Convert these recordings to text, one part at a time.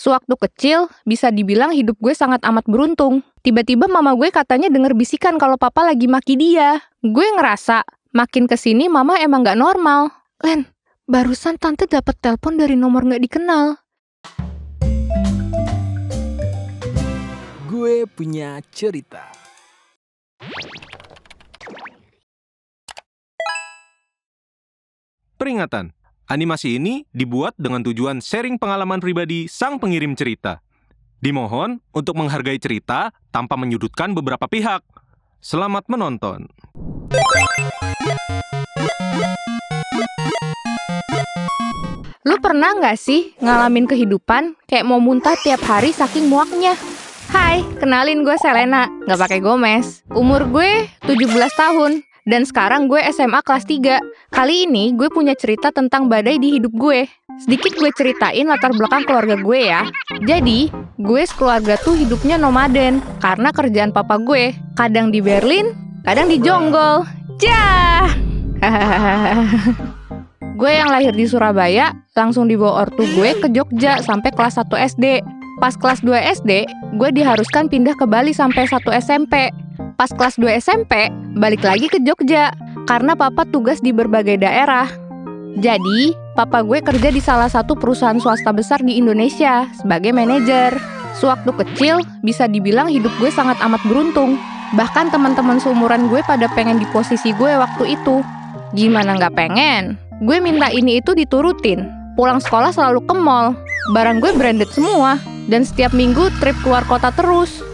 Sewaktu kecil, bisa dibilang hidup gue sangat amat beruntung. Tiba-tiba mama gue katanya denger bisikan kalau papa lagi maki dia. Gue ngerasa, makin kesini mama emang gak normal. Len, barusan tante dapat telepon dari nomor gak dikenal. Gue punya cerita. Peringatan, animasi ini dibuat dengan tujuan sharing pengalaman pribadi sang pengirim cerita. Dimohon untuk menghargai cerita tanpa menyudutkan beberapa pihak. Selamat menonton. Lu pernah nggak sih ngalamin kehidupan kayak mau muntah tiap hari saking muaknya? Hai, kenalin gue Selena, nggak pakai Gomez. Umur gue 17 tahun, dan sekarang gue SMA kelas 3. Kali ini gue punya cerita tentang badai di hidup gue. Sedikit gue ceritain latar belakang keluarga gue ya. Jadi, gue sekeluarga tuh hidupnya nomaden, karena kerjaan papa gue kadang di Berlin, kadang di Jonggol. Jah! Gue yang lahir di Surabaya, langsung dibawa ortu gue ke Jogja sampai kelas 1 SD. Pas kelas 2 SD, gue diharuskan pindah ke Bali sampai 1 SMP. Pas kelas 2 SMP, balik lagi ke Jogja, karena papa tugas di berbagai daerah. Jadi, papa gue kerja di salah satu perusahaan swasta besar di Indonesia sebagai manajer. Sewaktu kecil, bisa dibilang hidup gue sangat amat beruntung. Bahkan teman-teman seumuran gue pada pengen di posisi gue waktu itu. Gimana nggak pengen? Gue minta ini itu diturutin. Pulang sekolah selalu ke mall. Barang gue branded semua. Dan setiap minggu trip keluar kota terus.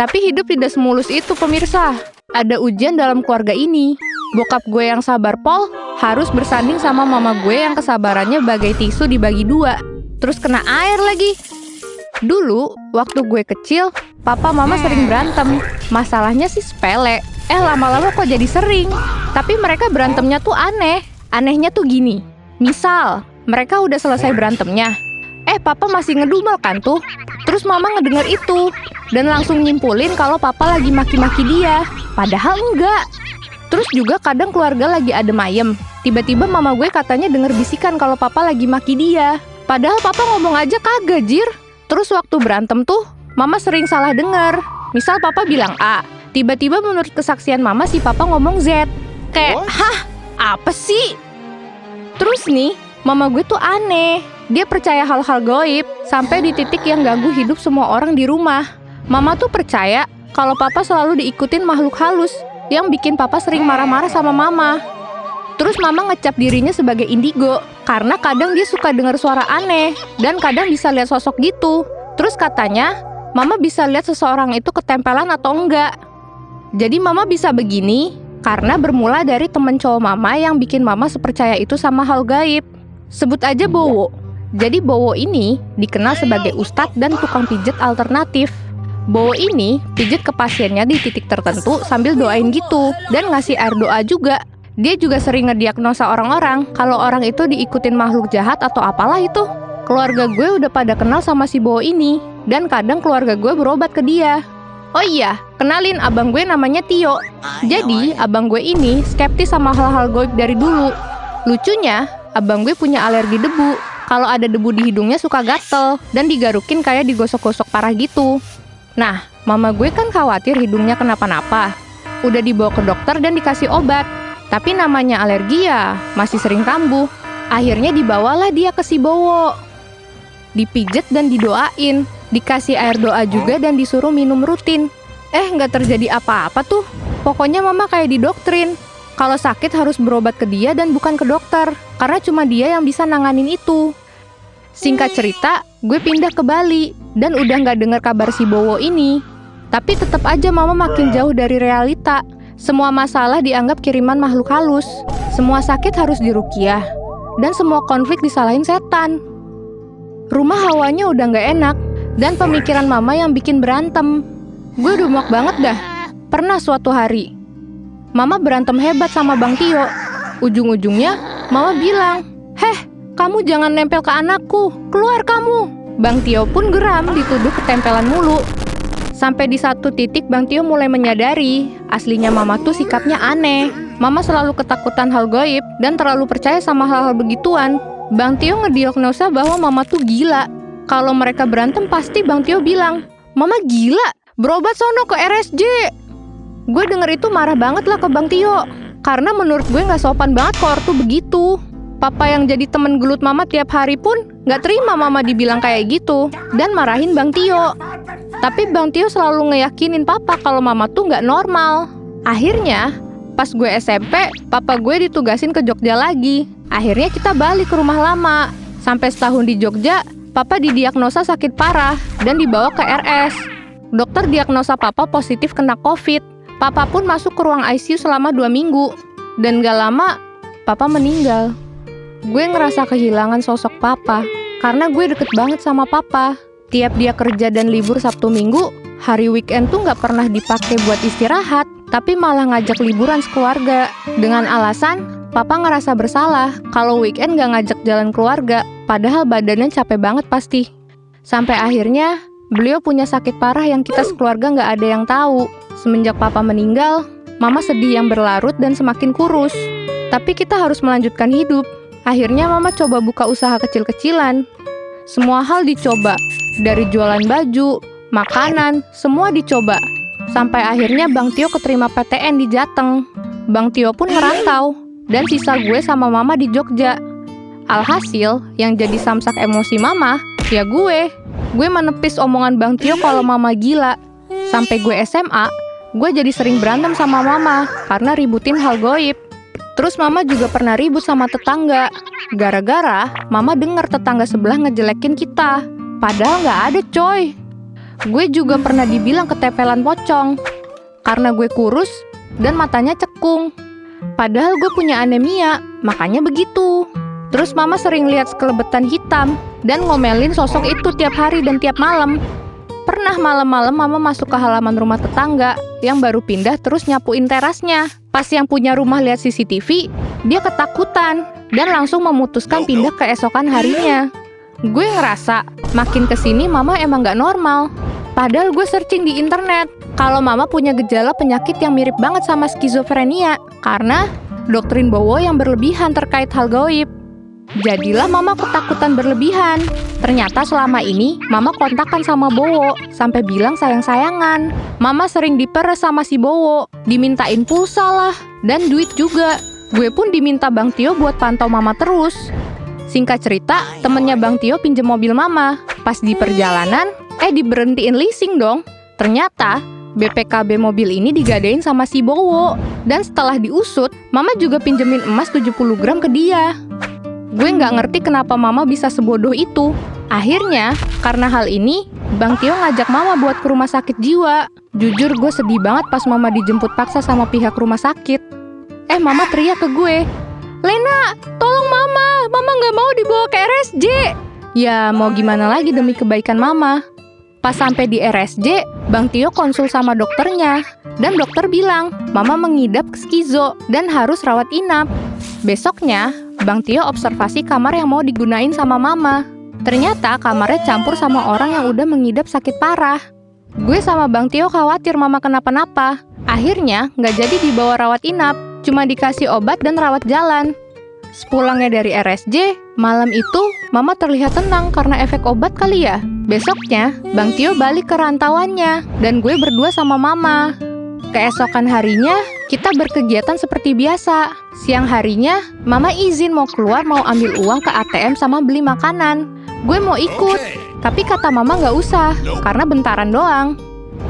Tapi hidup tidak semulus itu, pemirsa. Ada ujian dalam keluarga ini. Bokap gue yang sabar pol harus bersanding sama mama gue yang kesabarannya bagai tisu dibagi 2. Terus kena air lagi. Dulu, waktu gue kecil, papa mama sering berantem. Masalahnya sih sepele. Lama-lama kok jadi sering. Tapi mereka berantemnya tuh aneh. Anehnya tuh gini. Misal, mereka udah selesai berantemnya. Papa masih ngedumel kan tuh. Terus mama ngedenger itu dan langsung nyimpulin kalau papa lagi maki-maki dia. Padahal enggak. Terus juga kadang keluarga lagi adem ayem. Tiba-tiba mama gue katanya denger bisikan kalau papa lagi maki dia. Padahal papa ngomong aja kagak, jir. Terus waktu berantem tuh, mama sering salah denger. Misal papa bilang A, tiba-tiba menurut kesaksian mama si papa ngomong Z. Kayak, hah? Apa sih? Terus nih, mama gue tuh aneh. Dia percaya hal-hal gaib, sampai di titik yang ganggu hidup semua orang di rumah. Mama tuh percaya kalau papa selalu diikutin makhluk halus, yang bikin papa sering marah-marah sama mama. Terus mama ngecap dirinya sebagai indigo, karena kadang dia suka dengar suara aneh, dan kadang bisa lihat sosok gitu. Terus katanya, mama bisa lihat seseorang itu ketempelan atau enggak. Jadi mama bisa begini, karena bermula dari temen cowok mama yang bikin mama sepercaya itu sama hal gaib. Sebut aja Bowo. Jadi Bowo ini dikenal sebagai ustadz dan tukang pijet alternatif. Bowo ini pijet ke pasiennya di titik tertentu sambil doain gitu, dan ngasih air doa juga. Dia juga sering ngediagnosa orang-orang kalau orang itu diikutin makhluk jahat atau apalah itu. Keluarga gue udah pada kenal sama si Bowo ini, dan kadang keluarga gue berobat ke dia. Oh iya, kenalin abang gue namanya Tio. Jadi, abang gue ini skeptis sama hal-hal gaib dari dulu. Lucunya, abang gue punya alergi debu. Kalau ada debu di hidungnya suka gatel, dan digarukin kayak digosok-gosok parah gitu. Nah, mama gue kan khawatir hidungnya kenapa-napa. Udah dibawa ke dokter dan dikasih obat. Tapi namanya alergi ya, masih sering kambuh. Akhirnya dibawalah dia ke si Bowo. Dipijet dan didoain. Dikasih air doa juga dan disuruh minum rutin. Nggak terjadi apa-apa tuh. Pokoknya mama kayak didoktrin. Kalau sakit harus berobat ke dia dan bukan ke dokter. Karena cuma dia yang bisa nanganin itu. Singkat cerita, gue pindah ke Bali. Dan udah nggak dengar kabar si Bowo ini. Tapi tetap aja mama makin jauh dari realita. Semua masalah dianggap kiriman makhluk halus. Semua sakit harus diruqyah. Dan semua konflik disalahin setan. Rumah hawanya udah nggak enak. Dan pemikiran mama yang bikin berantem. Gue udah muak banget dah. Pernah suatu hari mama berantem hebat sama Bang Tio. Ujung-ujungnya mama bilang, kamu jangan nempel ke anakku, keluar kamu. Bang Tio pun geram dituduh ketempelan mulu. Sampai di satu titik Bang Tio mulai menyadari aslinya mama tuh sikapnya aneh. Mama selalu ketakutan hal gaib dan terlalu percaya sama hal-hal begituan. Bang Tio ngediagnosa bahwa mama tuh gila. Kalau mereka berantem pasti Bang Tio bilang, "Mama gila, berobat sono ke RSJ." Gue denger itu marah banget lah ke Bang Tio. Karena menurut gue gak sopan banget ke ortu begitu. Papa yang jadi temen gelut mama tiap hari pun gak terima mama dibilang kayak gitu. Dan marahin Bang Tio. Tapi Bang Tio selalu ngeyakinin papa kalau mama tuh gak normal. Akhirnya, pas gue SMP, papa gue ditugasin ke Jogja lagi. Akhirnya kita balik ke rumah lama. Sampai setahun di Jogja, papa didiagnosa sakit parah dan dibawa ke RS. Dokter diagnosa papa positif kena COVID. Papa pun masuk ke ruang ICU selama 2 minggu. Dan gak lama, papa meninggal. Gue ngerasa kehilangan sosok papa. Karena gue deket banget sama papa. Tiap dia kerja dan libur Sabtu Minggu, hari weekend tuh gak pernah dipakai buat istirahat. Tapi malah ngajak liburan sekeluarga. Dengan alasan, papa ngerasa bersalah kalau weekend gak ngajak jalan keluarga. Padahal badannya capek banget pasti. Sampai akhirnya, beliau punya sakit parah yang kita sekeluarga gak ada yang tahu. Semenjak papa meninggal, mama sedih yang berlarut dan semakin kurus. Tapi kita harus melanjutkan hidup. Akhirnya mama coba buka usaha kecil-kecilan. Semua hal dicoba. Dari jualan baju, makanan, semua dicoba. Sampai akhirnya Bang Tio keterima PTN di Jateng. Bang Tio pun ngerantau. Dan sisa gue sama mama di Jogja. Alhasil, yang jadi samsak emosi mama, ya gue. Gue menepis omongan Bang Tio kalau mama gila. Sampai gue SMA, gue jadi sering berantem sama mama karena ributin hal goib. Terus mama juga pernah ribut sama tetangga. Gara-gara mama denger tetangga sebelah ngejelekin kita. Padahal gak ada coy. Gue juga pernah dibilang ketepelan pocong. Karena gue kurus dan matanya cekung. Padahal gue punya anemia, makanya begitu. Terus mama sering lihat sekelebetan hitam dan ngomelin sosok itu tiap hari dan tiap malam. Pernah malam-malam mama masuk ke halaman rumah tetangga yang baru pindah terus nyapuin terasnya. Pas yang punya rumah lihat CCTV, dia ketakutan dan langsung memutuskan pindah keesokan harinya. Gue ngerasa makin kesini mama emang gak normal. Padahal gue searching di internet kalau mama punya gejala penyakit yang mirip banget sama skizofrenia karena doktrin Bowo yang berlebihan terkait hal gaib. Jadilah mama ketakutan berlebihan. Ternyata selama ini mama kontakkan sama Bowo sampai bilang sayang-sayangan. Mama sering diperes sama si Bowo, dimintain pulsa lah dan duit juga. Gue pun diminta Bang Tio buat pantau mama terus. Singkat cerita, temennya Bang Tio pinjem mobil mama. Pas di perjalanan, diberhentiin leasing dong. Ternyata BPKB mobil ini digadein sama si Bowo. Dan setelah diusut, mama juga pinjemin emas 70 gram ke dia. Gue nggak ngerti kenapa mama bisa sebodoh itu. Akhirnya, karena hal ini, Bang Tio ngajak mama buat ke rumah sakit jiwa. Jujur gue sedih banget pas mama dijemput paksa sama pihak rumah sakit. Mama teriak ke gue, "Lena, tolong mama nggak mau dibawa ke RSJ." Ya, mau gimana lagi demi kebaikan mama. Pas sampai di RSJ, Bang Tio konsul sama dokternya. Dan dokter bilang, mama mengidap skizo dan harus rawat inap. Besoknya, Bang Tio observasi kamar yang mau digunain sama mama. Ternyata kamarnya campur sama orang yang udah mengidap sakit parah. Gue sama Bang Tio khawatir mama kenapa-napa. Akhirnya, nggak jadi dibawa rawat inap. Cuma dikasih obat dan rawat jalan. Sepulangnya dari RSJ, malam itu mama terlihat tenang karena efek obat kali ya. Besoknya, Bang Tio balik ke rantauannya dan gue berdua sama mama. Keesokan harinya, kita berkegiatan seperti biasa. Siang harinya, mama izin mau keluar mau ambil uang ke ATM sama beli makanan. Gue mau ikut, tapi kata mama nggak usah, karena bentaran doang.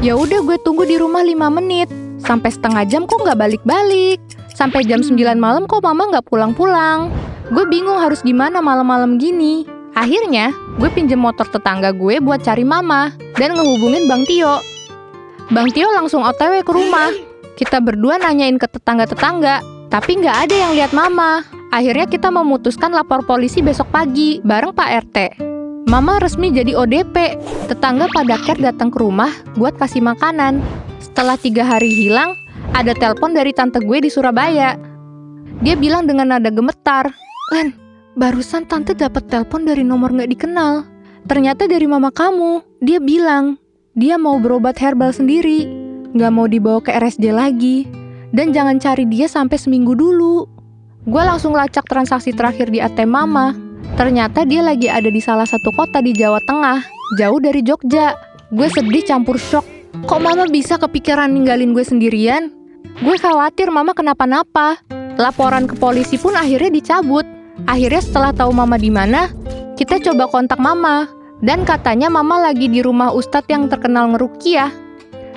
Ya udah gue tunggu di rumah 5 menit. Sampai setengah jam kok nggak balik-balik. Sampai jam 9 malam kok mama nggak pulang-pulang. Gue bingung harus gimana malam-malam gini. Akhirnya, gue pinjem motor tetangga gue buat cari mama dan ngehubungin Bang Tio. Bang Tio langsung OTW ke rumah. Kita berdua nanyain ke tetangga-tetangga, tapi nggak ada yang lihat mama. Akhirnya kita memutuskan lapor polisi besok pagi, bareng Pak RT. Mama resmi jadi ODP. Tetangga pada care datang ke rumah buat kasih makanan. Setelah 3 hari hilang, ada telepon dari tante gue di Surabaya. Dia bilang dengan nada gemetar, "Len, barusan tante dapat telepon dari nomor nggak dikenal. Ternyata dari mama kamu. Dia bilang dia mau berobat herbal sendiri, nggak mau dibawa ke RSJ lagi, dan jangan cari dia sampai seminggu dulu." Gue langsung lacak transaksi terakhir di ATM mama. Ternyata dia lagi ada di salah satu kota di Jawa Tengah, jauh dari Jogja. Gue sedih campur shock. Kok mama bisa kepikiran ninggalin gue sendirian? Gue khawatir mama kenapa-napa. Laporan ke polisi pun akhirnya dicabut. Akhirnya setelah tahu mama di mana, kita coba kontak mama. Dan katanya mama lagi di rumah ustadz yang terkenal ngeruqyah.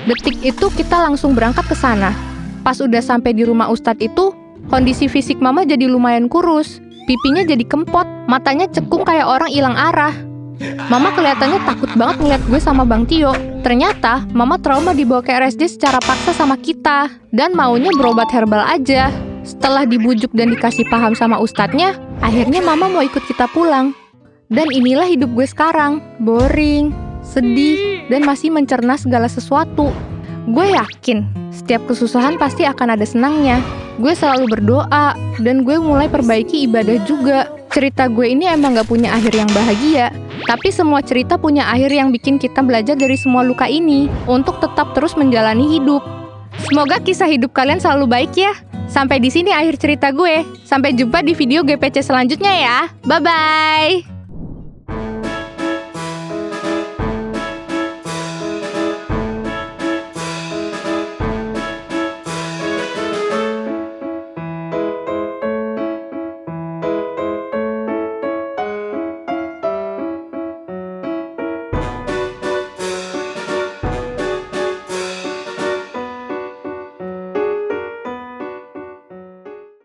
Detik itu kita langsung berangkat ke sana. Pas udah sampai di rumah ustadz itu, kondisi fisik mama jadi lumayan kurus. Pipinya jadi kempot, matanya cekung kayak orang hilang arah. Mama kelihatannya takut banget ngeliat gue sama Bang Tio. Ternyata mama trauma dibawa ke RSJ secara paksa sama kita. Dan maunya berobat herbal aja. Setelah dibujuk dan dikasih paham sama ustadznya, akhirnya mama mau ikut kita pulang. Dan inilah hidup gue sekarang. Boring, sedih, dan masih mencerna segala sesuatu. Gue yakin setiap kesusahan pasti akan ada senangnya. Gue selalu berdoa, dan gue mulai perbaiki ibadah juga. Cerita gue ini emang gak punya akhir yang bahagia, tapi semua cerita punya akhir yang bikin kita belajar dari semua luka ini untuk tetap terus menjalani hidup. Semoga kisah hidup kalian selalu baik ya. Sampai di sini akhir cerita gue. Sampai jumpa di video GPC selanjutnya ya. Bye-bye.